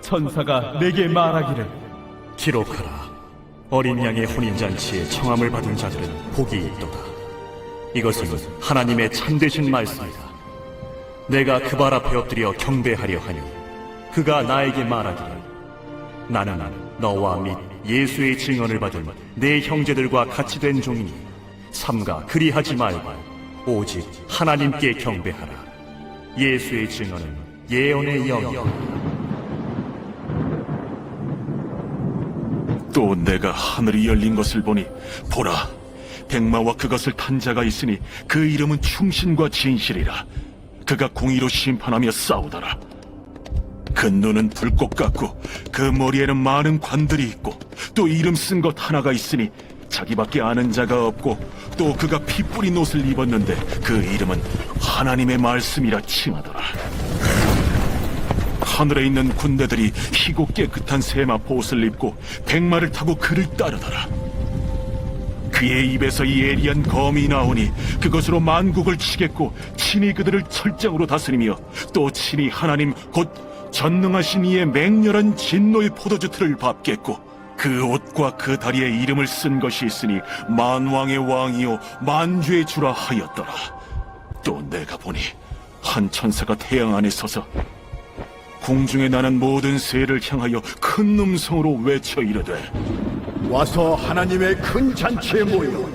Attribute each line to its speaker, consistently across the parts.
Speaker 1: 천사가 내게 말하기를
Speaker 2: 기록하라. 어린 양의 혼인잔치에 청함을 받은 자들은 복이 있도다. 이것은 하나님의 참되신 말씀이다. 내가 그 발 앞에 엎드려 경배하려 하니 그가 나에게 말하기를 나는 너와 및 예수의 증언을 받은 내 형제들과 같이 된 종이니 삼가 그리하지 말고 오직 하나님께 경배하라. 예수의 증언은 예언의 영이다.
Speaker 3: 또 내가 하늘이 열린 것을 보니 보라, 백마와 그것을 탄 자가 있으니 그 이름은 충신과 진실이라. 그가 공의로 심판하며 싸우더라. 그 눈은 불꽃 같고 그 머리에는 많은 관들이 있고 또 이름 쓴 것 하나가 있으니 자기밖에 아는 자가 없고 또 그가 피 뿌린 옷을 입었는데 그 이름은 하나님의 말씀이라 칭하더라. 하늘에 있는 군대들이 희고 깨끗한 세마포 옷을 입고 백마를 타고 그를 따르더라. 그의 입에서 예리한 검이 나오니 그것으로 만국을 치겠고 친히 그들을 철장으로 다스리며 또 친히 하나님 곧 전능하신 이의 맹렬한 진노의 포도주 틀을 밟겠고 그 옷과 그 다리에 이름을 쓴 것이 있으니 만왕의 왕이요 만주의 주라 하였더라. 또 내가 보니 한 천사가 태양 안에 서서 공중에 나는 모든 새를 향하여 큰 음성으로 외쳐 이르되
Speaker 4: 와서 하나님의 큰 잔치에 모여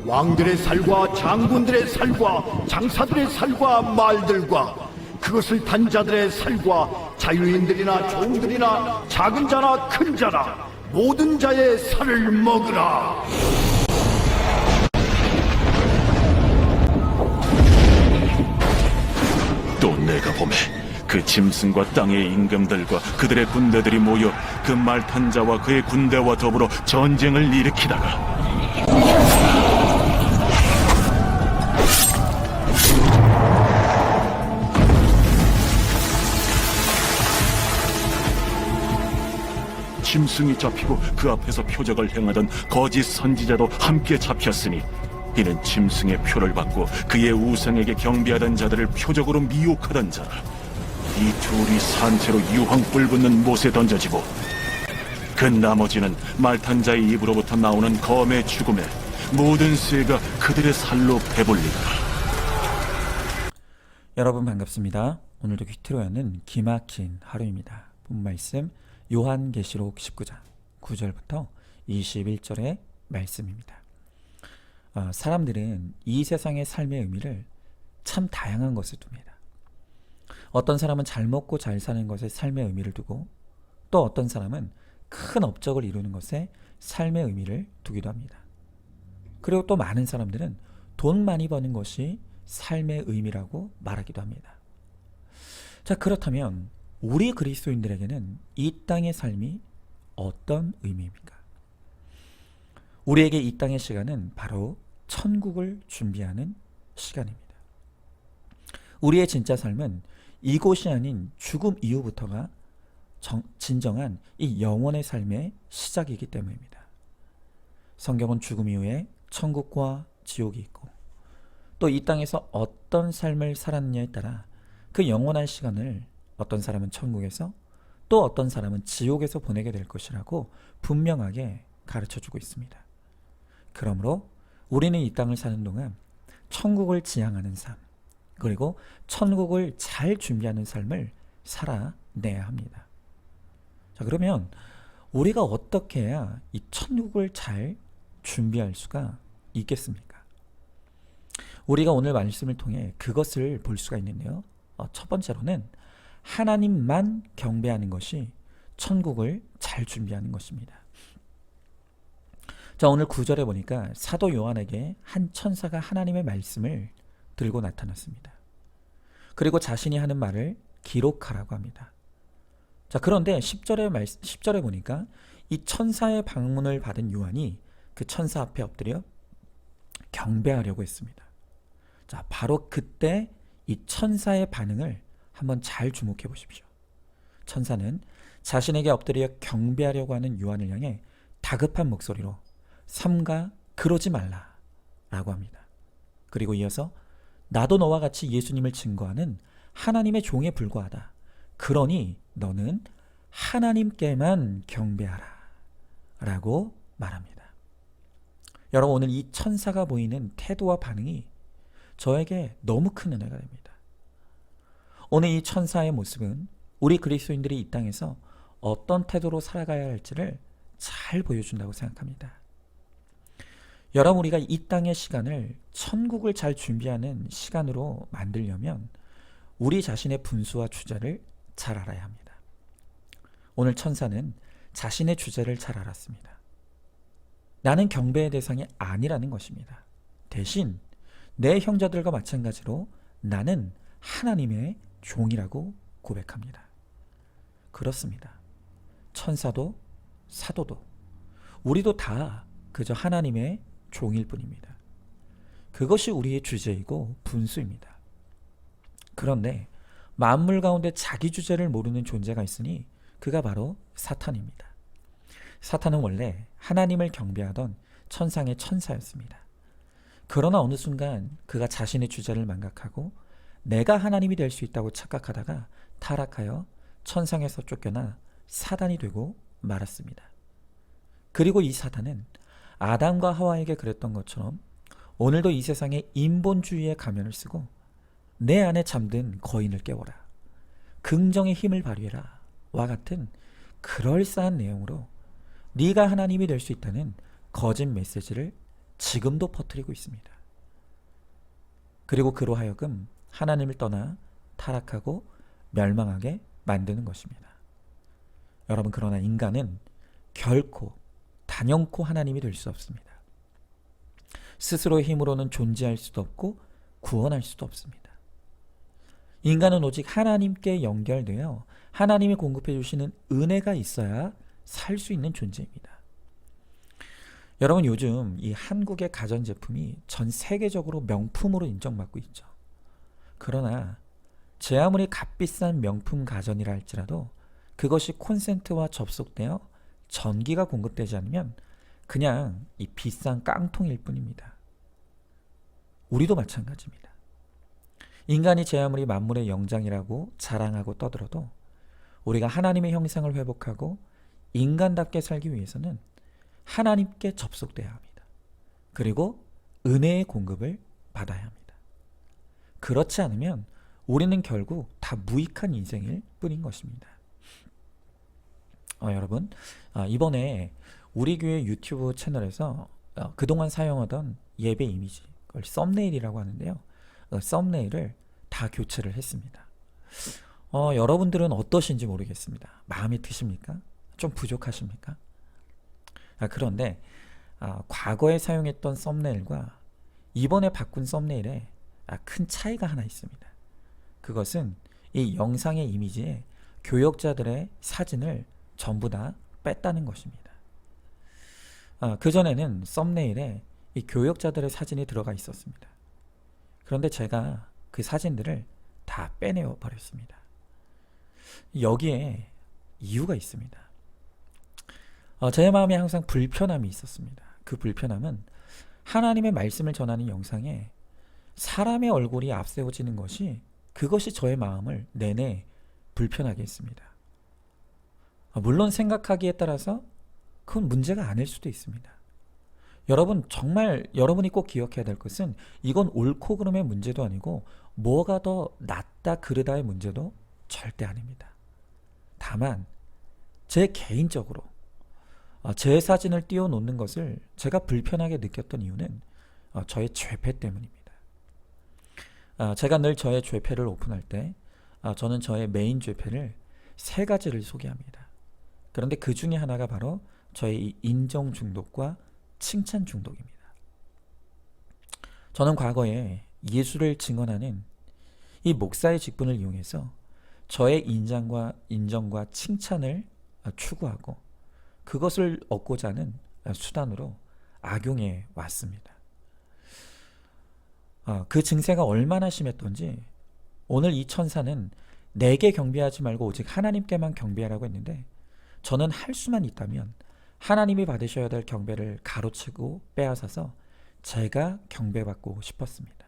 Speaker 4: 왕들의 살과 장군들의 살과 장사들의 살과 말들과 그것을 단 자들의 살과 자유인들이나 종들이나 작은 자나 큰 자나 모든 자의 살을 먹으라.
Speaker 3: 또 내가 보매 그 짐승과 땅의 임금들과 그들의 군대들이 모여 그 말 탄 자와 그의 군대와 더불어 전쟁을 일으키다가 짐승이 잡히고 그 앞에서 표적을 행하던 거짓 선지자도 함께 잡혔으니 이는 짐승의 표를 받고 그의 우상에게 경배하던 자들을 표적으로 미혹하던 자라. 이 둘이 산채로 유황불 붙는 못에 던져지고 그 나머지는 말탄 자의 입으로부터 나오는 검의 죽음에 모든 새가 그들의 살로 배불리더라.
Speaker 5: 여러분 반갑습니다. 오늘도 귀트로야는 기막힌 하루입니다. 본 말씀 요한계시록 19장 9절부터 21절의 말씀입니다. 사람들은 이 세상의 삶의 의미를 참 다양한 것을 둡니다. 어떤 사람은 잘 먹고 잘 사는 것에 삶의 의미를 두고 또 어떤 사람은 큰 업적을 이루는 것에 삶의 의미를 두기도 합니다. 그리고 또 많은 사람들은 돈 많이 버는 것이 삶의 의미라고 말하기도 합니다. 자, 그렇다면 우리 그리스도인들에게는 이 땅의 삶이 어떤 의미입니까? 우리에게 이 땅의 시간은 바로 천국을 준비하는 시간입니다. 우리의 진짜 삶은 이곳이 아닌 죽음 이후부터가 진정한 이 영원의 삶의 시작이기 때문입니다. 성경은 죽음 이후에 천국과 지옥이 있고 또 이 땅에서 어떤 삶을 살았느냐에 따라 그 영원한 시간을 어떤 사람은 천국에서 또 어떤 사람은 지옥에서 보내게 될 것이라고 분명하게 가르쳐주고 있습니다. 그러므로 우리는 이 땅을 사는 동안 천국을 지향하는 삶, 그리고 천국을 잘 준비하는 삶을 살아내야 합니다. 자, 그러면 우리가 어떻게 해야 이 천국을 잘 준비할 수가 있겠습니까? 우리가 오늘 말씀을 통해 그것을 볼 수가 있는데요. 첫 번째로는 하나님만 경배하는 것이 천국을 잘 준비하는 것입니다. 자, 오늘 9절에 보니까 사도 요한에게 한 천사가 하나님의 말씀을 들고 나타났습니다. 그리고 자신이 하는 말을 기록하라고 합니다. 자, 그런데 10절에 보니까 이 천사의 방문을 받은 요한이 그 천사 앞에 엎드려 경배하려고 했습니다. 자, 바로 그때 이 천사의 반응을 한번 잘 주목해 보십시오. 천사는 자신에게 엎드려 경배하려고 하는 요한을 향해 다급한 목소리로 삼가 그러지 말라 라고 합니다. 그리고 이어서 나도 너와 같이 예수님을 증거하는 하나님의 종에 불과하다. 그러니 너는 하나님께만 경배하라 라고 말합니다. 여러분, 오늘 이 천사가 보이는 태도와 반응이 저에게 너무 큰 은혜가 됩니다. 오늘 이 천사의 모습은 우리 그리스도인들이 이 땅에서 어떤 태도로 살아가야 할지를 잘 보여준다고 생각합니다. 여러분, 우리가 이 땅의 시간을 천국을 잘 준비하는 시간으로 만들려면 우리 자신의 분수와 주제를 잘 알아야 합니다. 오늘 천사는 자신의 주제를 잘 알았습니다. 나는 경배의 대상이 아니라는 것입니다. 대신 내 형제들과 마찬가지로 나는 하나님의 종이라고 고백합니다. 그렇습니다. 천사도 사도도 우리도 다 그저 하나님의 종일 뿐입니다. 그것이 우리의 주제이고 분수입니다. 그런데 만물 가운데 자기 주제를 모르는 존재가 있으니 그가 바로 사탄입니다. 사탄은 원래 하나님을 경배하던 천상의 천사였습니다. 그러나 어느 순간 그가 자신의 주제를 망각하고 내가 하나님이 될 수 있다고 착각하다가 타락하여 천상에서 쫓겨나 사단이 되고 말았습니다. 그리고 이 사단은 아담과 하와에게 그랬던 것처럼 오늘도 이 세상에 인본주의의 가면을 쓰고 내 안에 잠든 거인을 깨워라, 긍정의 힘을 발휘해라 와 같은 그럴싸한 내용으로 네가 하나님이 될 수 있다는 거짓 메시지를 지금도 퍼뜨리고 있습니다. 그리고 그로 하여금 하나님을 떠나 타락하고 멸망하게 만드는 것입니다. 여러분, 그러나 인간은 결코 단연코 하나님이 될 수 없습니다. 스스로의 힘으로는 존재할 수도 없고 구원할 수도 없습니다. 인간은 오직 하나님께 연결되어 하나님이 공급해 주시는 은혜가 있어야 살 수 있는 존재입니다. 여러분, 요즘 이 한국의 가전제품이 전 세계적으로 명품으로 인정받고 있죠. 그러나 제 아무리 값비싼 명품 가전이라 할지라도 그것이 콘센트와 접속되어 전기가 공급되지 않으면 그냥 이 비싼 깡통일 뿐입니다. 우리도 마찬가지입니다. 인간이 제 아무리 만물의 영장이라고 자랑하고 떠들어도 우리가 하나님의 형상을 회복하고 인간답게 살기 위해서는 하나님께 접속돼야 합니다. 그리고 은혜의 공급을 받아야 합니다. 그렇지 않으면 우리는 결국 다 무익한 인생일 뿐인 것입니다. 여러분, 이번에 우리 교회 유튜브 채널에서 그동안 사용하던 예배 이미지, 그걸 썸네일이라고 하는데요. 썸네일을 다 교체를 했습니다. 여러분들은 어떠신지 모르겠습니다. 마음에 드십니까? 좀 부족하십니까? 그런데 과거에 사용했던 썸네일과 이번에 바꾼 썸네일에 큰 차이가 하나 있습니다. 그것은 이 영상의 이미지에 교역자들의 사진을 전부 다 뺐다는 것입니다. 그전에는 썸네일에 이 교역자들의 사진이 들어가 있었습니다. 그런데 제가 그 사진들을 다 빼내어 버렸습니다. 여기에 이유가 있습니다. 제 마음에 항상 불편함이 있었습니다. 그 불편함은 하나님의 말씀을 전하는 영상에 사람의 얼굴이 앞세워지는 그것이 저의 마음을 내내 불편하게 했습니다. 물론 생각하기에 따라서 그건 문제가 아닐 수도 있습니다. 여러분, 정말 여러분이 꼭 기억해야 될 것은 이건 옳고 그름의 문제도 아니고 뭐가 더 낫다 그르다의 문제도 절대 아닙니다. 다만 제 개인적으로 제 사진을 띄워놓는 것을 제가 불편하게 느꼈던 이유는 저의 죄패 때문입니다. 제가 늘 저의 죄패를 오픈할 때 저는 저의 메인 죄패를 3가지를 소개합니다. 그런데 그 중에 하나가 바로 저의 이 인정 중독과 칭찬 중독입니다. 저는 과거에 예수를 증언하는 이 목사의 직분을 이용해서 저의 인정과 칭찬을 추구하고 그것을 얻고자 하는 수단으로 악용해 왔습니다. 그 증세가 얼마나 심했던지 오늘 이 천사는 내게 경배하지 말고 오직 하나님께만 경배하라고 했는데 저는 할 수만 있다면 하나님이 받으셔야 될 경배를 가로채고 빼앗아서 제가 경배받고 싶었습니다.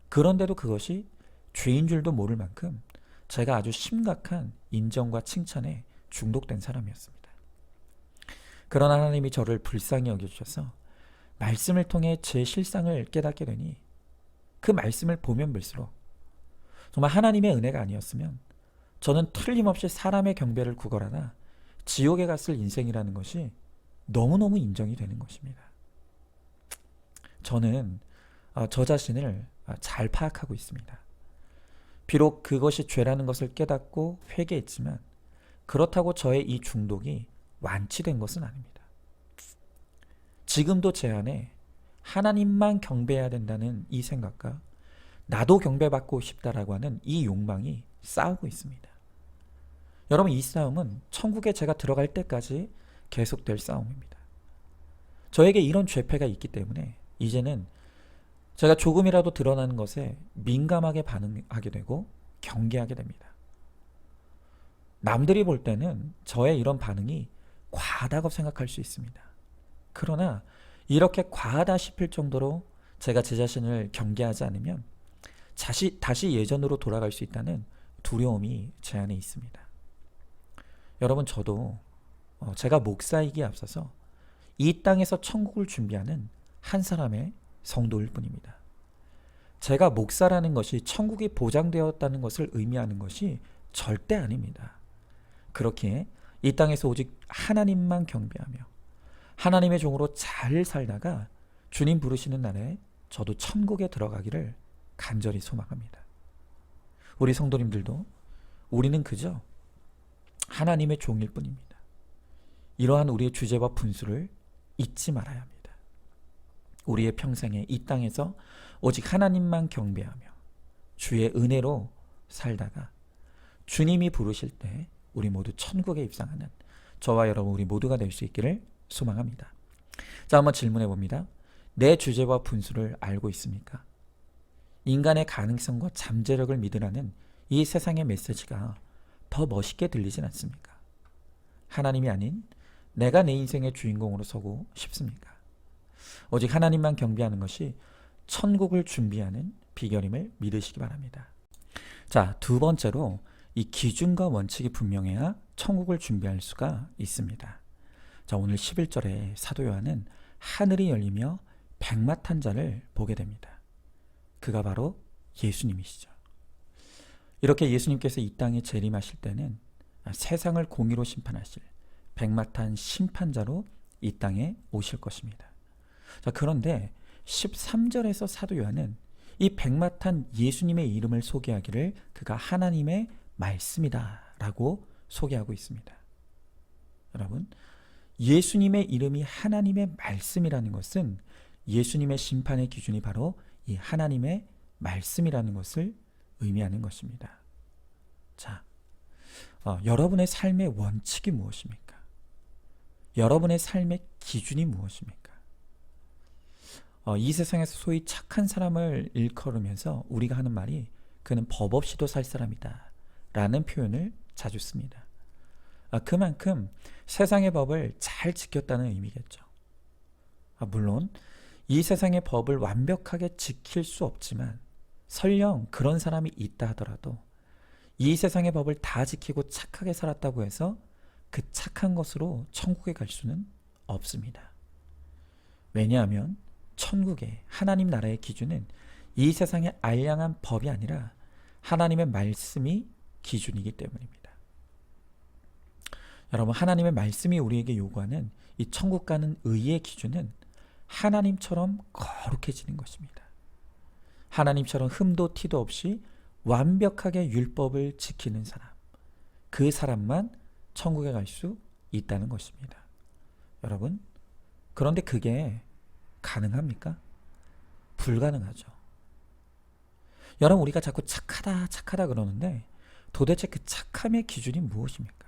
Speaker 5: 그런데도 그것이 죄인 줄도 모를 만큼 제가 아주 심각한 인정과 칭찬에 중독된 사람이었습니다. 그런 하나님이 저를 불쌍히 여겨주셔서 말씀을 통해 제 실상을 깨닫게 되니 그 말씀을 보면 볼수록 정말 하나님의 은혜가 아니었으면 저는 틀림없이 사람의 경배를 구걸하다 지옥에 갔을 인생이라는 것이 너무너무 인정이 되는 것입니다. 저는 저 자신을 잘 파악하고 있습니다. 비록 그것이 죄라는 것을 깨닫고 회개했지만 그렇다고 저의 이 중독이 완치된 것은 아닙니다. 지금도 제 안에 하나님만 경배해야 된다는 이 생각과 나도 경배받고 싶다라고 하는 이 욕망이 싸우고 있습니다. 여러분, 이 싸움은 천국에 제가 들어갈 때까지 계속될 싸움입니다. 저에게 이런 죄패가 있기 때문에 이제는 제가 조금이라도 드러나는 것에 민감하게 반응하게 되고 경계하게 됩니다. 남들이 볼 때는 저의 이런 반응이 과하다고 생각할 수 있습니다. 그러나 이렇게 과하다 싶을 정도로 제가 제 자신을 경계하지 않으면 다시 예전으로 돌아갈 수 있다는 두려움이 제 안에 있습니다. 여러분, 저도 제가 목사이기에 앞서서 이 땅에서 천국을 준비하는 한 사람의 성도일 뿐입니다. 제가 목사라는 것이 천국이 보장되었다는 것을 의미하는 것이 절대 아닙니다. 그렇기에 이 땅에서 오직 하나님만 경배하며 하나님의 종으로 잘 살다가 주님 부르시는 날에 저도 천국에 들어가기를 간절히 소망합니다. 우리 성도님들도 우리는 그저 하나님의 종일 뿐입니다. 이러한 우리의 주제와 분수를 잊지 말아야 합니다. 우리의 평생에 이 땅에서 오직 하나님만 경배하며 주의 은혜로 살다가 주님이 부르실 때 우리 모두 천국에 입성하는 저와 여러분 우리 모두가 될 수 있기를 소망합니다. 자, 한번 질문해 봅니다. 내 주제와 분수를 알고 있습니까? 인간의 가능성과 잠재력을 믿으라는 이 세상의 메시지가 더 멋있게 들리진 않습니까? 하나님이 아닌 내가 내 인생의 주인공으로 서고 싶습니까? 오직 하나님만 경배하는 것이 천국을 준비하는 비결임을 믿으시기 바랍니다. 자, 두 번째로 이 기준과 원칙이 분명해야 천국을 준비할 수가 있습니다. 자, 오늘 11절에 사도 요한은 하늘이 열리며 백마탄 자를 보게 됩니다. 그가 바로 예수님이시죠. 이렇게 예수님께서 이 땅에 재림하실 때는 세상을 공의로 심판하실 백마탄 심판자로 이 땅에 오실 것입니다. 자, 그런데 13절에서 사도 요한은 이 백마탄 예수님의 이름을 소개하기를 그가 하나님의 말씀이다 라고 소개하고 있습니다. 여러분, 예수님의 이름이 하나님의 말씀이라는 것은 예수님의 심판의 기준이 바로 이 하나님의 말씀이라는 것을 의미하는 것입니다. 자, 여러분의 삶의 원칙이 무엇입니까? 여러분의 삶의 기준이 무엇입니까? 이 세상에서 소위 착한 사람을 일컬으면서 우리가 하는 말이 그는 법 없이도 살 사람이다 라는 표현을 자주 씁니다. 그만큼 세상의 법을 잘 지켰다는 의미겠죠. 물론 이 세상의 법을 완벽하게 지킬 수 없지만 설령 그런 사람이 있다 하더라도 이 세상의 법을 다 지키고 착하게 살았다고 해서 그 착한 것으로 천국에 갈 수는 없습니다. 왜냐하면 천국의 하나님 나라의 기준은 이 세상의 알량한 법이 아니라 하나님의 말씀이 기준이기 때문입니다. 여러분, 하나님의 말씀이 우리에게 요구하는 이 천국 가는 의의 기준은 하나님처럼 거룩해지는 것입니다. 하나님처럼 흠도 티도 없이 완벽하게 율법을 지키는 사람, 그 사람만 천국에 갈 수 있다는 것입니다. 여러분, 그런데 그게 가능합니까? 불가능하죠. 여러분, 우리가 자꾸 착하다 그러는데 도대체 그 착함의 기준이 무엇입니까?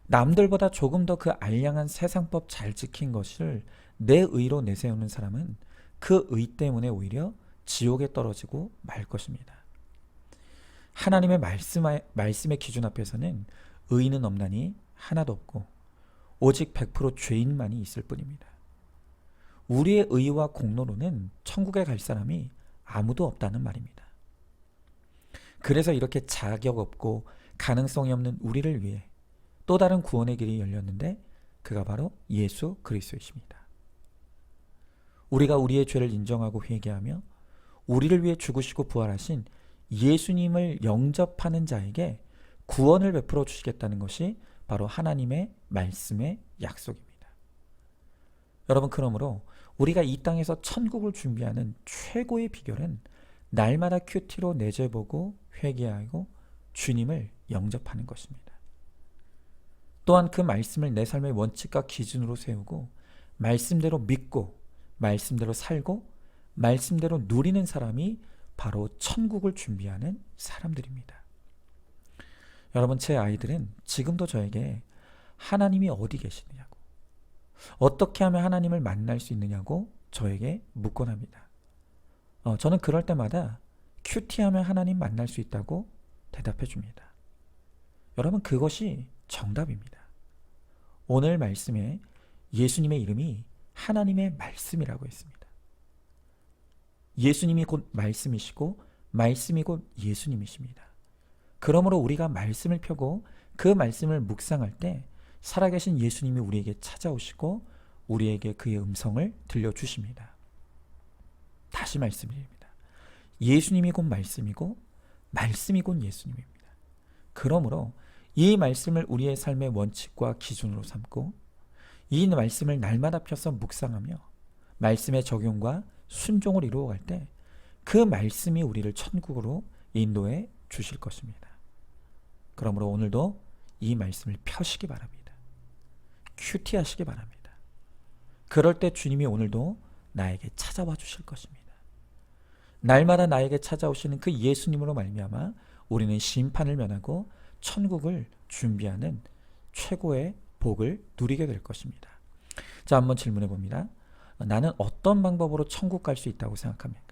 Speaker 5: 남들보다 조금 더 그 알량한 세상법 잘 지킨 것을 내 의로 내세우는 사람은 그 의 때문에 오히려 지옥에 떨어지고 말 것입니다. 하나님의 말씀의 기준 앞에서는 의인은 없나니 하나도 없고 오직 100% 죄인만이 있을 뿐입니다. 우리의 의와 공로로는 천국에 갈 사람이 아무도 없다는 말입니다. 그래서 이렇게 자격 없고 가능성이 없는 우리를 위해 또 다른 구원의 길이 열렸는데 그가 바로 예수 그리스도이십니다. 우리가 우리의 죄를 인정하고 회개하며 우리를 위해 죽으시고 부활하신 예수님을 영접하는 자에게 구원을 베풀어 주시겠다는 것이 바로 하나님의 말씀의 약속입니다. 여러분, 그러므로 우리가 이 땅에서 천국을 준비하는 최고의 비결은 날마다 큐티로 내 죄 보고 회개하고 주님을 영접하는 것입니다. 또한 그 말씀을 내 삶의 원칙과 기준으로 세우고 말씀대로 믿고 말씀대로 살고 말씀대로 누리는 사람이 바로 천국을 준비하는 사람들입니다. 여러분, 제 아이들은 지금도 저에게 하나님이 어디 계시느냐고, 어떻게 하면 하나님을 만날 수 있느냐고 저에게 묻곤 합니다. 저는 그럴 때마다 큐티하면 하나님 만날 수 있다고 대답해 줍니다. 여러분, 그것이 정답입니다. 오늘 말씀에 예수님의 이름이 하나님의 말씀이라고 했습니다. 예수님이 곧 말씀이시고 말씀이 곧 예수님이십니다. 그러므로 우리가 말씀을 펴고 그 말씀을 묵상할 때 살아계신 예수님이 우리에게 찾아오시고 우리에게 그의 음성을 들려주십니다. 다시 말씀드립니다. 예수님이 곧 말씀이고 말씀이 곧 예수님입니다. 그러므로 이 말씀을 우리의 삶의 원칙과 기준으로 삼고 이 말씀을 날마다 펴서 묵상하며 말씀의 적용과 순종을 이루어갈 때 그 말씀이 우리를 천국으로 인도해 주실 것입니다. 그러므로 오늘도 이 말씀을 펴시기 바랍니다. 큐티하시기 바랍니다. 그럴 때 주님이 오늘도 나에게 찾아와 주실 것입니다. 날마다 나에게 찾아오시는 그 예수님으로 말미암아 우리는 심판을 면하고 천국을 준비하는 최고의 복을 누리게 될 것입니다. 자, 한번 질문해 봅니다. 나는 어떤 방법으로 천국 갈 수 있다고 생각합니까?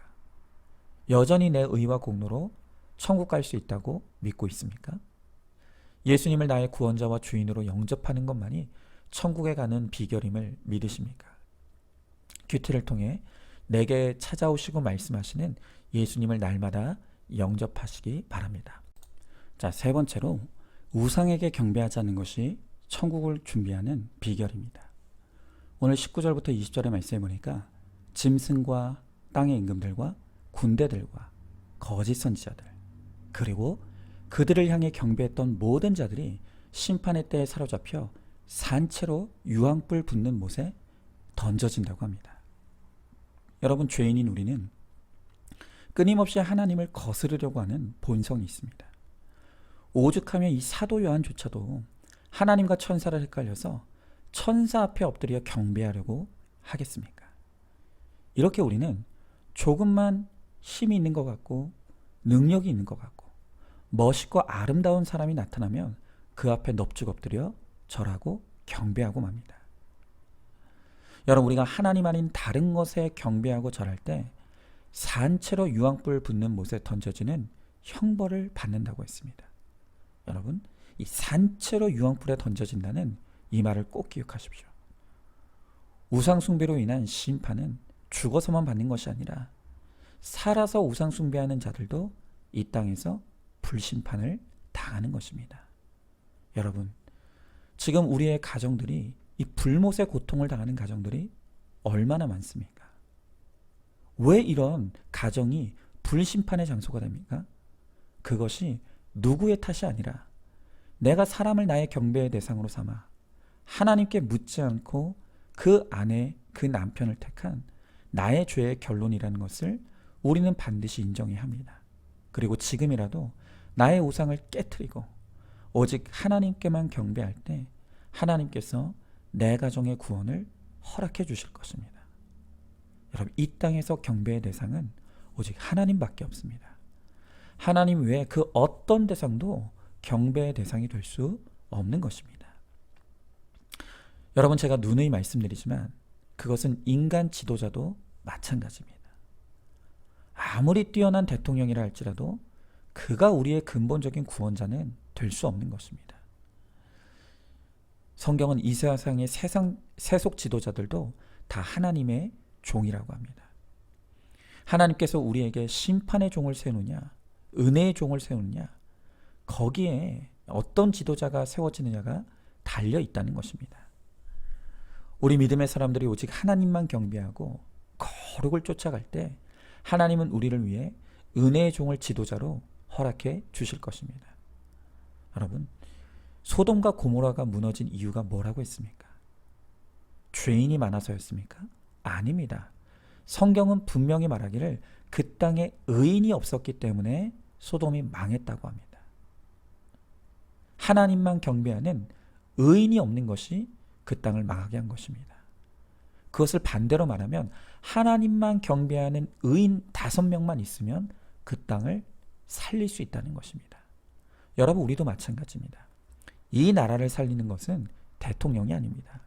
Speaker 5: 여전히 내 의와 공로로 천국 갈 수 있다고 믿고 있습니까? 예수님을 나의 구원자와 주인으로 영접하는 것만이 천국에 가는 비결임을 믿으십니까? 큐티를 통해 내게 찾아오시고 말씀하시는 예수님을 날마다 영접하시기 바랍니다. 자, 세 번째로 우상에게 경배하지 않는 것이 천국을 준비하는 비결입니다. 오늘 19절부터 20절의 말씀에 보니까 짐승과 땅의 임금들과 군대들과 거짓 선지자들 그리고 그들을 향해 경배했던 모든 자들이 심판의 때에 사로잡혀 산채로 유황불 붙는 못에 던져진다고 합니다. 여러분, 죄인인 우리는 끊임없이 하나님을 거스르려고 하는 본성이 있습니다. 오죽하면 이 사도 요한조차도 하나님과 천사를 헷갈려서 천사 앞에 엎드려 경배하려고 하겠습니까? 이렇게 우리는 조금만 힘이 있는 것 같고 능력이 있는 것 같고 멋있고 아름다운 사람이 나타나면 그 앞에 넙죽 엎드려 절하고 경배하고 맙니다. 여러분, 우리가 하나님 아닌 다른 것에 경배하고 절할 때 산채로 유황불 붙는 못에 던져지는 형벌을 받는다고 했습니다. 여러분, 이 산채로 유황불에 던져진다는 이 말을 꼭 기억하십시오. 우상숭배로 인한 심판은 죽어서만 받는 것이 아니라 살아서 우상숭배하는 자들도 이 땅에서 불심판을 당하는 것입니다. 여러분, 지금 우리의 가정들이 이 불못의 고통을 당하는 가정들이 얼마나 많습니까? 왜 이런 가정이 불심판의 장소가 됩니까? 그것이 누구의 탓이 아니라 내가 사람을 나의 경배의 대상으로 삼아 하나님께 묻지 않고 그 아내, 그 남편을 택한 나의 죄의 결론이라는 것을 우리는 반드시 인정해야 합니다. 그리고 지금이라도 나의 우상을 깨트리고 오직 하나님께만 경배할 때 하나님께서 내 가정의 구원을 허락해 주실 것입니다. 여러분, 이 땅에서 경배의 대상은 오직 하나님밖에 없습니다. 하나님 외에 그 어떤 대상도 경배의 대상이 될 수 없는 것입니다. 여러분, 제가 누누이 말씀드리지만 그것은 인간 지도자도 마찬가지입니다. 아무리 뛰어난 대통령이라 할지라도 그가 우리의 근본적인 구원자는 될 수 없는 것입니다. 성경은 이 세상의 세속 지도자들도 다 하나님의 종이라고 합니다. 하나님께서 우리에게 심판의 종을 세우느냐 은혜의 종을 세우느냐, 거기에 어떤 지도자가 세워지느냐가 달려 있다는 것입니다. 우리 믿음의 사람들이 오직 하나님만 경배하고 거룩을 쫓아갈 때 하나님은 우리를 위해 은혜의 종을 지도자로 허락해 주실 것입니다. 여러분, 소돔과 고모라가 무너진 이유가 뭐라고 했습니까? 죄인이 많아서였습니까? 아닙니다. 성경은 분명히 말하기를 그 땅에 의인이 없었기 때문에 소돔이 망했다고 합니다. 하나님만 경배하는 의인이 없는 것이 그 땅을 망하게 한 것입니다. 그것을 반대로 말하면 하나님만 경배하는 의인 5명만 있으면 그 땅을 살릴 수 있다는 것입니다. 여러분, 우리도 마찬가지입니다. 이 나라를 살리는 것은 대통령이 아닙니다.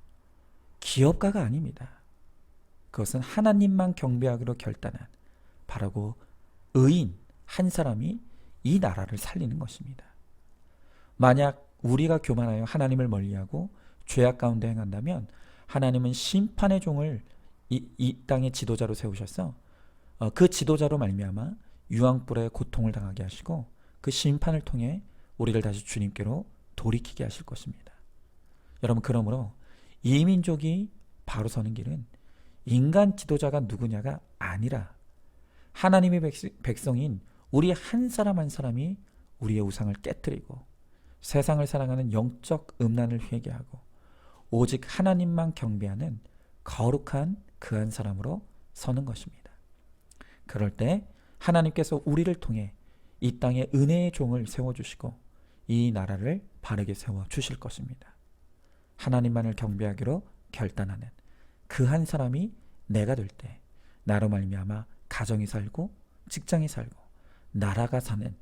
Speaker 5: 기업가가 아닙니다. 그것은 하나님만 경배하기로 결단한 바로 의인 한 사람이 이 나라를 살리는 것입니다. 만약 우리가 교만하여 하나님을 멀리하고 죄악 가운데 행한다면 하나님은 심판의 종을 이 땅의 지도자로 세우셔서 그 지도자로 말미암아 유황불의 고통을 당하게 하시고 그 심판을 통해 우리를 다시 주님께로 돌이키게 하실 것입니다. 여러분, 그러므로 이 민족이 바로 서는 길은 인간 지도자가 누구냐가 아니라 하나님의 백성인 우리 한 사람 한 사람이 우리의 우상을 깨뜨리고 세상을 사랑하는 영적 음란을 회개하고 오직 하나님만 경배하는 거룩한 그 한 사람으로 서는 것입니다. 그럴 때 하나님께서 우리를 통해 이 땅에 은혜의 종을 세워주시고 이 나라를 바르게 세워주실 것입니다. 하나님만을 경배하기로 결단하는 그 한 사람이 내가 될 때 나로 말미암아 가정이 살고 직장이 살고 나라가 사는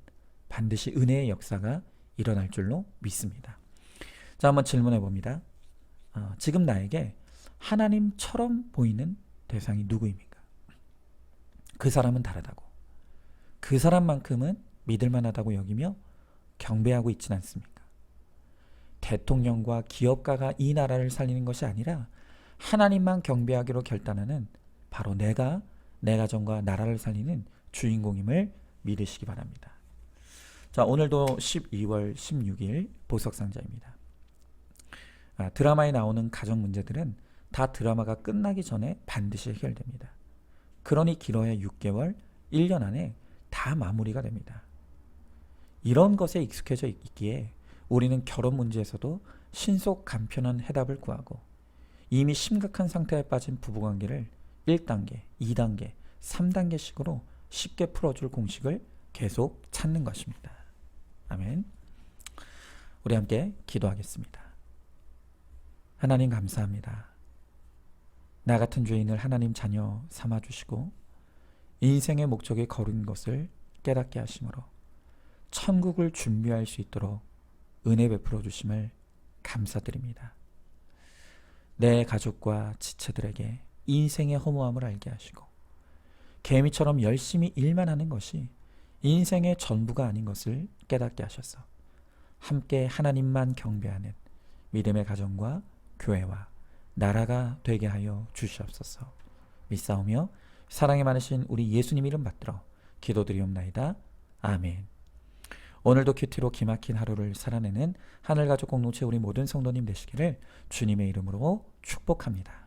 Speaker 5: 반드시 은혜의 역사가 일어날 줄로 믿습니다. 자, 한번 질문해 봅니다. 지금 나에게 하나님처럼 보이는 대상이 누구입니까? 그 사람은 다르다고, 그 사람만큼은 믿을만하다고 여기며 경배하고 있지는 않습니까? 대통령과 기업가가 이 나라를 살리는 것이 아니라 하나님만 경배하기로 결단하는 바로 내가 내 가정과 나라를 살리는 주인공임을 믿으시기 바랍니다. 자, 오늘도 12월 16일 보석상자입니다. 드라마에 나오는 가정 문제들은 다 드라마가 끝나기 전에 반드시 해결됩니다. 그러니 길어야 6개월, 1년 안에 다 마무리가 됩니다. 이런 것에 익숙해져 있기에 우리는 결혼 문제에서도 신속 간편한 해답을 구하고 이미 심각한 상태에 빠진 부부관계를 1단계, 2단계, 3단계식으로 쉽게 풀어줄 공식을 계속 찾는 것입니다. 아멘. 우리 함께 기도하겠습니다. 하나님, 감사합니다. 나 같은 죄인을 하나님 자녀 삼아주시고 인생의 목적이 거룩인 것을 깨닫게 하심으로 천국을 준비할 수 있도록 은혜 베풀어 주심을 감사드립니다. 내 가족과 지체들에게 인생의 허무함을 알게 하시고 개미처럼 열심히 일만 하는 것이 인생의 전부가 아닌 것을 깨닫게 하셔서 함께 하나님만 경배하는 믿음의 가정과 교회와 나라가 되게 하여 주시옵소서. 믿사오며 사랑이 많으신 우리 예수님 이름 받들어 기도드리옵나이다. 아멘. 오늘도 큐티로 기막힌 하루를 살아내는 하늘가족 공동체 우리 모든 성도님 되시기를 주님의 이름으로 축복합니다.